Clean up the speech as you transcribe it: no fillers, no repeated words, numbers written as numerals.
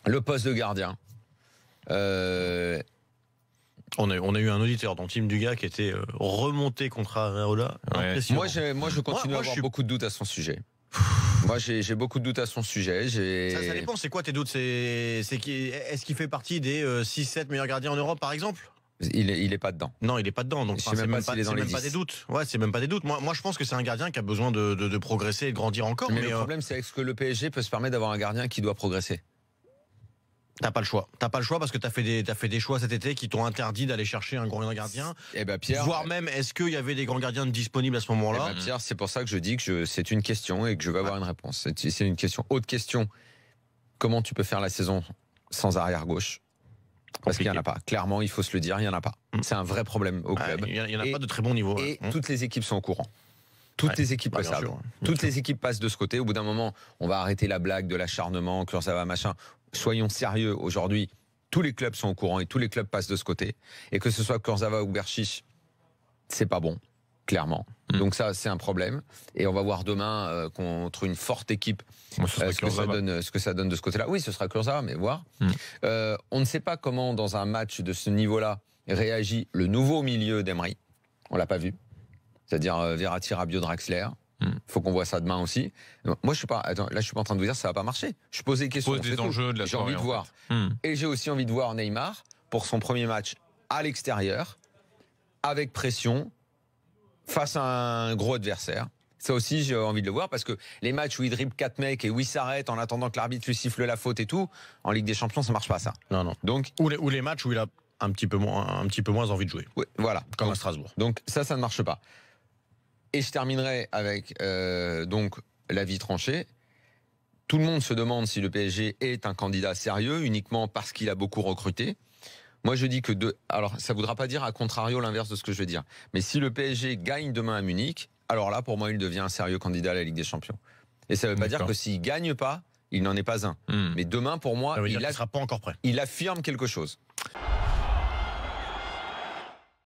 Le poste de gardien. On a eu un auditeur dans Team Dugas qui était remonté contre Areola. Ouais. Moi, je continue à avoir beaucoup de doutes à son sujet. Moi, j'ai beaucoup de doutes à son sujet. Ça dépend, c'est quoi tes doutes? Est-ce qu'il fait partie des 6-7 meilleurs gardiens en Europe, par exemple? Il est pas dedans. Non, il est pas dedans. Donc Je sais c'est même même pas pas, s'il est dans les même pas 10. des doutes. Ouais, c'est même pas des doutes. Moi, je pense que c'est un gardien qui a besoin de progresser et de grandir encore. Mais le problème, c'est est-ce que le PSG peut se permettre d'avoir un gardien qui doit progresser? T'as pas le choix. T'as pas le choix parce que t'as fait des choix cet été qui t'ont interdit d'aller chercher un grand gardien. Eh ben Pierre. Voire même, est-ce qu'il y avait des grands gardiens disponibles à ce moment-là? Eh ben Pierre, c'est pour ça que je dis que c'est une question et que je veux avoir une réponse. C'est une question. Autre question. Comment tu peux faire la saison sans arrière gauche? Parce qu'il n'y en a pas. Clairement, il faut se le dire, il n'y en a pas. C'est un vrai problème au club. Il n'y en a pas de très bon niveau. Et toutes les équipes sont au courant. Toutes les équipes le savent. Toutes les équipes passent de ce côté. Au bout d'un moment, on va arrêter la blague de l'acharnement, Kurzawa, machin. Soyons sérieux. Aujourd'hui, tous les clubs sont au courant et tous les clubs passent de ce côté. Et que ce soit Kurzawa ou Berchiche, c'est pas bon, clairement. Donc ça, c'est un problème. Et on va voir demain contre une forte équipe ce que ça donne de ce côté-là. Oui, ce sera Kurzawa, mais voir. On ne sait pas comment, dans un match de ce niveau-là, réagit le nouveau milieu d'Emery. On l'a pas vu. C'est-à-dire Verratti, Rabiot, Draxler. Faut qu'on voit ça demain aussi. Moi, je suis pas en train de vous dire que ça va pas marcher. Je pose des questions. Pose des enjeux de la soirée, j'ai envie de voir. Et j'ai aussi envie de voir Neymar pour son premier match à l'extérieur, avec pression, face à un gros adversaire. Ça aussi, j'ai envie de le voir parce que les matchs où il dribble 4 mecs et où il s'arrête en attendant que l'arbitre lui siffle la faute et tout, en Ligue des Champions, ça marche pas ça. Non. Donc, ou les matchs où il a un petit peu moins envie de jouer. Oui, voilà. Comme donc, à Strasbourg. Donc ça ne marche pas. Et je terminerai avec donc l'avis tranché. Tout le monde se demande si le PSG est un candidat sérieux uniquement parce qu'il a beaucoup recruté. Moi, je dis que alors ça voudra pas dire à contrario l'inverse de ce que je veux dire. Mais si le PSG gagne demain à Munich, alors là, pour moi, il devient un sérieux candidat à la Ligue des Champions. Et ça ne veut pas dire que s'il gagne pas, il n'en est pas un. Mais demain, pour moi, il ne sera pas encore prêt. Il affirme quelque chose.